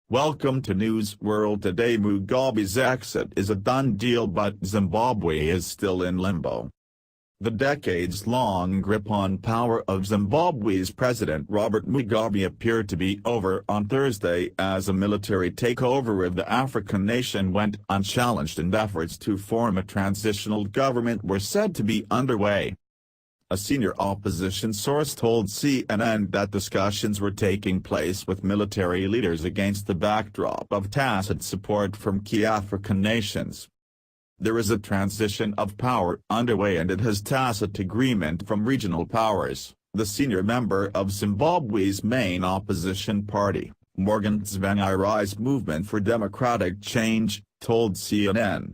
Welcome to News World Today. Mugabe's exit is a done deal, but Zimbabwe is still in limbo. The decades-long grip on power of Zimbabwe's President Robert Mugabe appeared to be over on Thursday as a military takeover of the African nation went unchallenged and efforts to form a transitional government were said to be underway. A senior opposition source told CNN that discussions were taking place with military leaders against the backdrop of tacit support from key African nations. There is a transition of power underway and it has tacit agreement from regional powers, the senior member of Zimbabwe's main opposition party, Morgan Tsvangirai's Movement for Democratic Change, told CNN.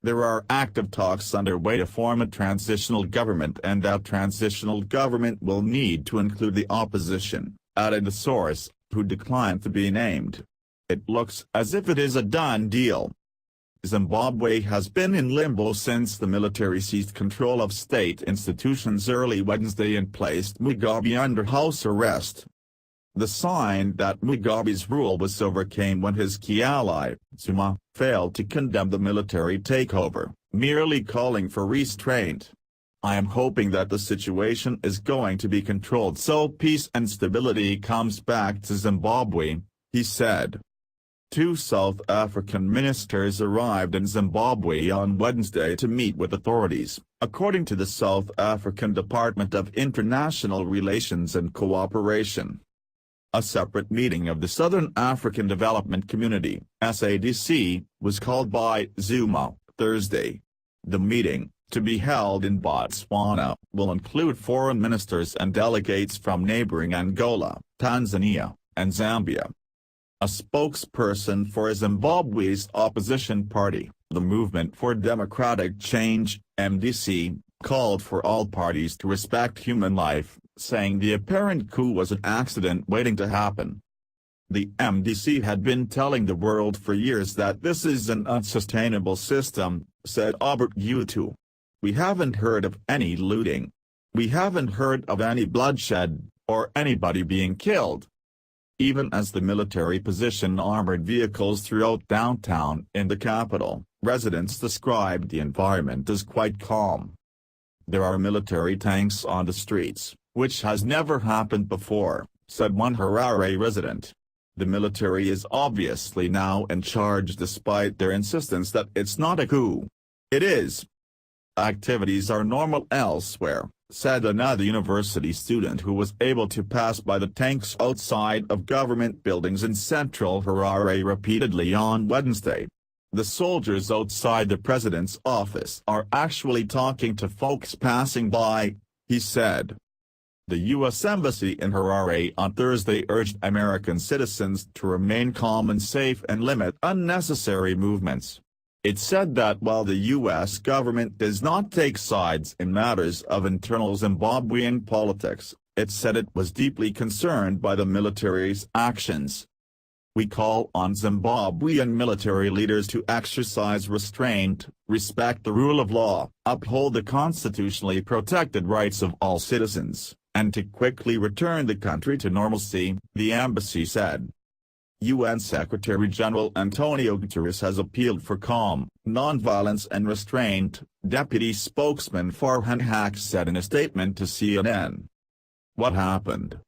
There are active talks underway to form a transitional government, and that transitional government will need to include the opposition, added the source, who declined to be named. It looks as if it is a done deal. Zimbabwe has been in limbo since the military seized control of state institutions early Wednesday and placed Mugabe under house arrest. The sign that Mugabe's rule was over came when his key ally, Zuma, failed to condemn the military takeover, merely calling for restraint. "I am hoping that the situation is going to be controlled so peace and stability comes back to Zimbabwe," he said. Two South African ministers arrived in Zimbabwe on Wednesday to meet with authorities, according to the South African Department of International Relations and Cooperation. A separate meeting of the Southern African Development Community (SADC) was called by Zuma Thursday. The meeting, to be held in Botswana, will include foreign ministers and delegates from neighboring Angola, Tanzania, and Zambia. A spokesperson for Zimbabwe's opposition party, the Movement for Democratic Change (MDC), called for all parties to respect human life, saying the apparent coup was an accident waiting to happen. The MDC had been telling the world for years that this is an unsustainable system, said Albert Utu. "We haven't heard of any looting. We haven't heard of any bloodshed, or anybody being killed." Even as the military positioned armored vehicles throughout downtown in the capital, residents described the environment as quite calm. "There are military tanks on the streets, which has never happened before," said one Harare resident. "The military is obviously now in charge despite their insistence that it's not a coup. It is. Activities are normal elsewhere," said another university student who was able to pass by the tanks outside of government buildings in central Harare repeatedly on Wednesday. "The soldiers outside the president's office are actually talking to folks passing by," he said. The U.S. Embassy in Harare on Thursday urged American citizens to remain calm and safe and limit unnecessary movements. It said that while the U.S. government does not take sides in matters of internal Zimbabwean politics, it said it was deeply concerned by the military's actions. "We call on Zimbabwean military leaders to exercise restraint, respect the rule of law, uphold the constitutionally protected rights of all citizens, and to quickly return the country to normalcy," the embassy said. UN Secretary-General Antonio Guterres has appealed for calm, nonviolence and restraint, Deputy Spokesman Farhan Haq said in a statement to CNN. What happened?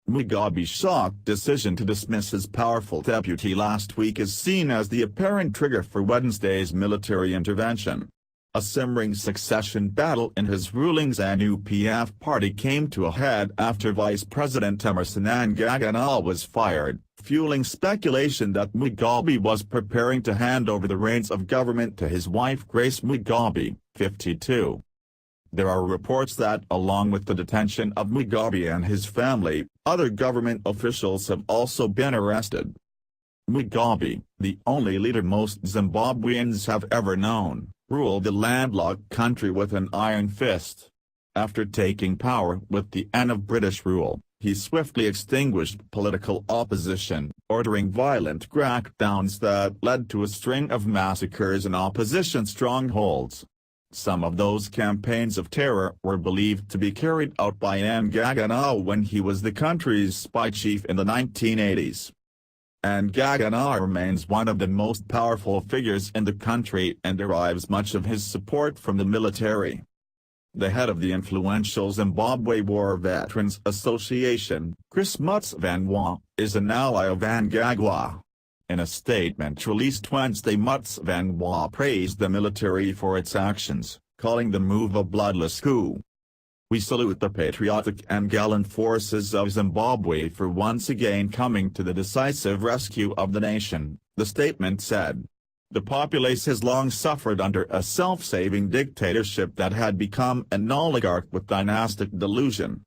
Mugabe's shocked decision to dismiss his powerful deputy last week is seen as the apparent trigger for Wednesday's military intervention. A simmering succession battle in his ruling ZANU-PF party came to a head after Vice President Emmerson Mnangagwa was fired, fueling speculation that Mugabe was preparing to hand over the reins of government to his wife Grace Mugabe, 52. There are reports that along with the detention of Mugabe and his family, other government officials have also been arrested. Mugabe, the only leader most Zimbabweans have ever known, ruled the landlocked country with an iron fist. After taking power with the end of British rule, he swiftly extinguished political opposition, ordering violent crackdowns that led to a string of massacres in opposition strongholds. Some of those campaigns of terror were believed to be carried out by Mnangagwa when he was the country's spy chief in the 1980s. Mnangagwa remains one of the most powerful figures in the country and derives much of his support from the military. The head of the influential Zimbabwe War Veterans Association, Chris Mutsvangwa, is an ally of Mnangagwa. In a statement released Wednesday, Mutsvangwa praised the military for its actions, calling the move a bloodless coup. "We salute the patriotic and gallant forces of Zimbabwe for once again coming to the decisive rescue of the nation," the statement said. The populace has long suffered under a self-saving dictatorship that had become an oligarch with dynastic delusion.